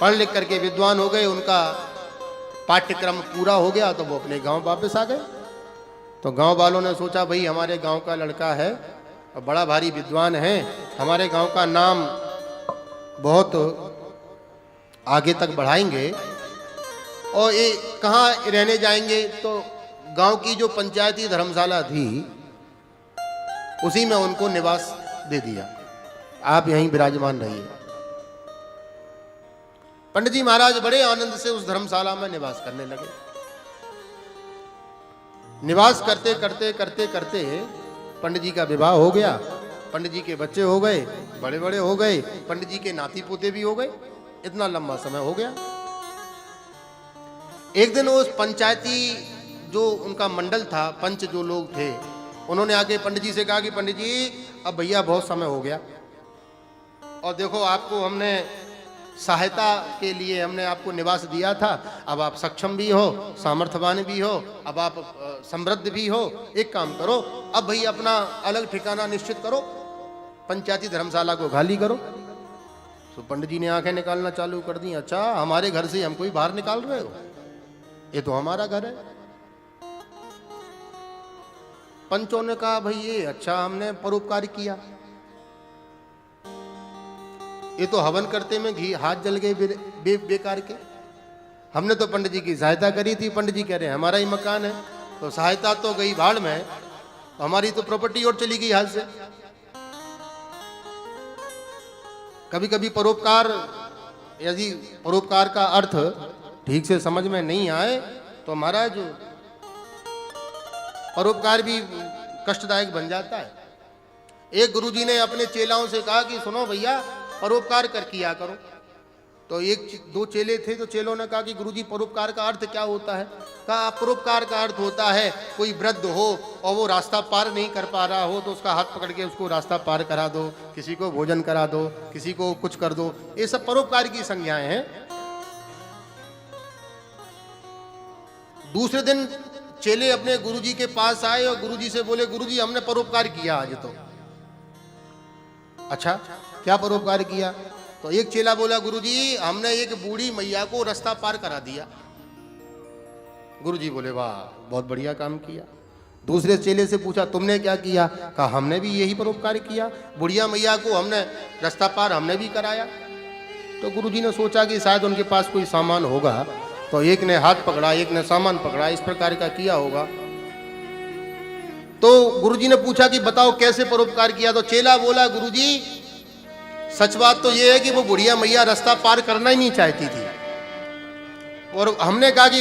पढ़ लिख करके विद्वान हो गए, उनका पाठ्यक्रम पूरा हो गया तो वो अपने गांव वापस आ गए। तो गांव वालों ने सोचा भाई हमारे गांव का लड़का है और बड़ा भारी विद्वान है, हमारे गांव का नाम बहुत आगे तक बढ़ाएंगे। और ये कहाँ रहने जाएंगे? तो गांव की जो पंचायती धर्मशाला थी उसी में उनको निवास दे दिया, आप यहीं विराजमान रहिए। पंडित जी महाराज बड़े आनंद से उस धर्मशाला में निवास करने लगे। निवास करते करते करते करते पंडित जी का विवाह हो गया, पंडित जी के बच्चे हो गए, बड़े बड़े हो गए, पंडित जी के नाती पोते भी हो गए, इतना लंबा समय हो गया। एक दिन उस पंचायती जो उनका मंडल था, पंच जो लोग थे, उन्होंने आके पंडित जी से कहा कि पंडित जी अब भैया बहुत समय हो गया और देखो आपको हमने सहायता के लिए हमने आपको निवास दिया था, अब आप सक्षम भी हो, सामर्थ्यवान भी हो, अब आप समृद्ध भी हो, एक काम करो अब भैया अपना अलग ठिकाना निश्चित करो, पंचायती धर्मशाला को खाली करो। तो पंडित जी ने आंखें निकालना चालू कर दी, अच्छा हमारे घर से हमको ही बाहर निकाल रहे हो, ये तो हमारा घर है। पंचों ने कहा भाई ये अच्छा हमने परोपकार किया, ये तो हवन करते में घी हाथ जल गए बेकार के, हमने तो पंडित जी की सहायता करी थी, पंडित जी कह रहे हैं हमारा ही मकान है, तो सहायता तो गई भाड़ में, तो हमारी तो प्रॉपर्टी और चली गई हाथ से। कभी कभी परोपकार, यदि परोपकार का अर्थ ठीक से समझ में नहीं आए तो महाराज परोपकार भी कष्टदायक बन जाता है। एक गुरुजी ने अपने चेलाओं से कहा कि सुनो भैया परोपकार कर किया करो। तो एक दो चेले थे, तो चेलों ने कहा कि गुरुजी परोपकार का अर्थ क्या होता है? कहा परोपकार का अर्थ होता है कोई वृद्ध हो और वो रास्ता पार नहीं कर पा रहा हो तो उसका हाथ पकड़ के उसको रास्ता पार करा दो, किसी को भोजन करा दो, किसी को कुछ कर दो, ये सब परोपकार की संज्ञाएं हैं। दूसरे दिन चेले अपने गुरुजी के पास आए और गुरुजी से बोले गुरुजी हमने परोपकार किया आज। तो अच्छा क्या परोपकार किया? तो एक चेला बोला गुरुजी हमने एक बूढ़ी मैया को रास्ता पार करा दिया। गुरुजी बोले वाह बहुत बढ़िया काम किया। दूसरे चेले से पूछा तुमने क्या किया? कहा हमने भी यही परोपकार किया, बुढ़िया मैया को हमने रास्ता पार हमने भी कराया। तो गुरुजी ने सोचा कि शायद उनके पास कोई सामान होगा, तो एक ने हाथ पकड़ा एक ने सामान पकड़ा, इस प्रकार का किया होगा। तो गुरुजी ने पूछा कि बताओ कैसे परोपकार किया? तो चेला बोला गुरुजी सच बात तो यह है कि वो बुढ़िया मैया रास्ता पार करना ही नहीं चाहती थी और हमने कहा कि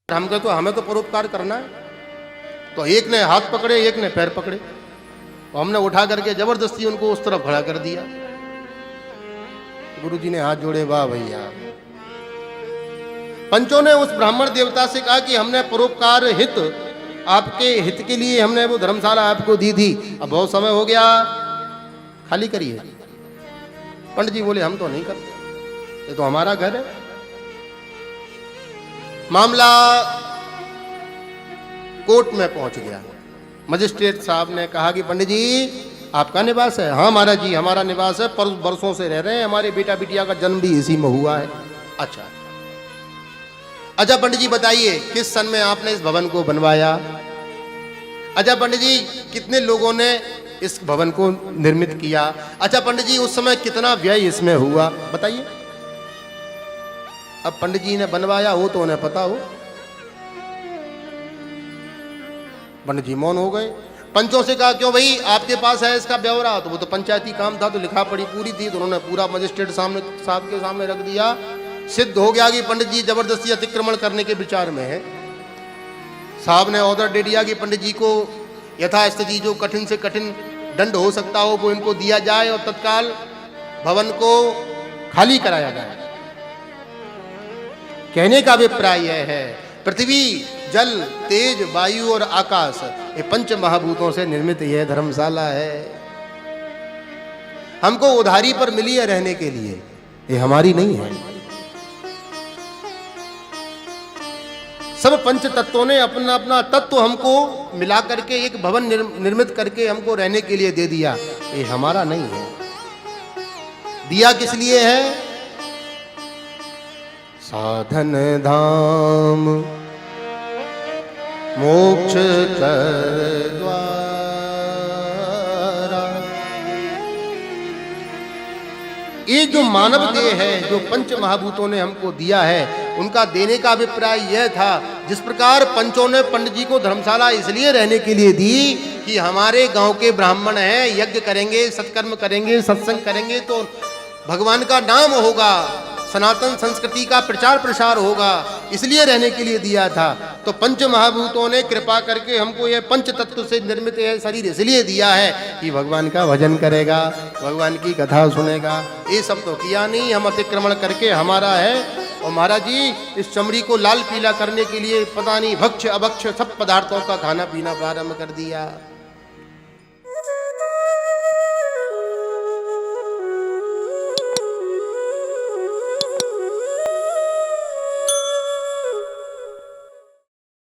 हमें तो परोपकार करना है। तो एक ने हाथ पकड़े एक ने पैर पकड़े, तो हमने उठा करके जबरदस्ती उनको उस तरफ खड़ा कर दिया। गुरुजी ने हाथ जोड़े, वाह भैया। पंचों ने उस ब्राह्मण देवता से कहा कि हमने परोपकार हित, आपके हित के लिए हमने वो धर्मशाला आपको दी थी, अब बहुत समय हो गया खाली करिए। पंडित जी बोले हम तो नहीं करते, ये तो हमारा घर है। मामला कोर्ट में पहुंच गया। मजिस्ट्रेट साहब ने कहा कि पंडित जी आपका निवास है? हाँ महाराज जी हमारा निवास है, पर बरसों से रह रहे हैं, हमारे बेटा बिटिया का जन्म भी इसी में हुआ है। अच्छा पंडित जी बताइए किस सन में आपने इस भवन को बनवाया? अच्छा पंडित जी कितने लोगों ने इस भवन को निर्मित किया? अच्छा पंडित जी उस समय कितना व्यय इसमें हुआ बताइए। अब पंडित जी ने बनवाया हो तो उन्हें पता हो। पंडित जी मौन हो गए। पंचों से कहा क्यों भाई आपके पास है इसका ब्यौरा? तो वो तो पंचायती काम था तो लिखा पड़ी पूरी थी, तो उन्होंने पूरा मजिस्ट्रेट साहब के सामने रख दिया। सिद्ध हो गया कि पंडित जी जबरदस्ती अतिक्रमण करने के विचार में है। साहब ने ऑर्डर दे दिया कि पंडित जी को यथास्थिति जो कठिन से कठिन दंड हो सकता हो वो इनको दिया जाए और तत्काल भवन को खाली कराया जाए। कहने का अभिप्राय यह है पृथ्वी जल तेज वायु और आकाश ये पंच महाभूतों से निर्मित यह धर्मशाला है, हमको उधारी पर मिली है रहने के लिए, ये हमारी नहीं है। सब पंच तत्वों ने अपना अपना तत्व हमको मिला करके एक भवन निर्मित करके हमको रहने के लिए दे दिया, ये हमारा नहीं है। दिया किस लिए है? साधन धाम मोक्ष कर द्वारा। ये जो मानव देह है, जो पंच महाभूतों ने हमको दिया है, उनका देने का अभिप्राय यह था, जिस प्रकार पंचों ने पंडित जी को धर्मशाला इसलिए रहने के लिए दी कि हमारे गांव के ब्राह्मण हैं, यज्ञ करेंगे, सत्कर्म करेंगे, सत्संग करेंगे तो भगवान का नाम होगा, सनातन संस्कृति का प्रचार प्रसार होगा, इसलिए रहने के लिए दिया था। तो पंच महाभूतों ने कृपा करके हमको यह पंच तत्व से निर्मित यह शरीर इसलिए दिया है कि भगवान का भजन करेगा, भगवान की कथा सुनेगा। ये सब तो किया नहीं, हम अतिक्रमण करके हमारा है। और महाराज जी इस चमड़ी को लाल पीला करने के लिए पता नहीं भक्ष अभक्ष सब पदार्थों का खाना पीना प्रारंभ कर दिया।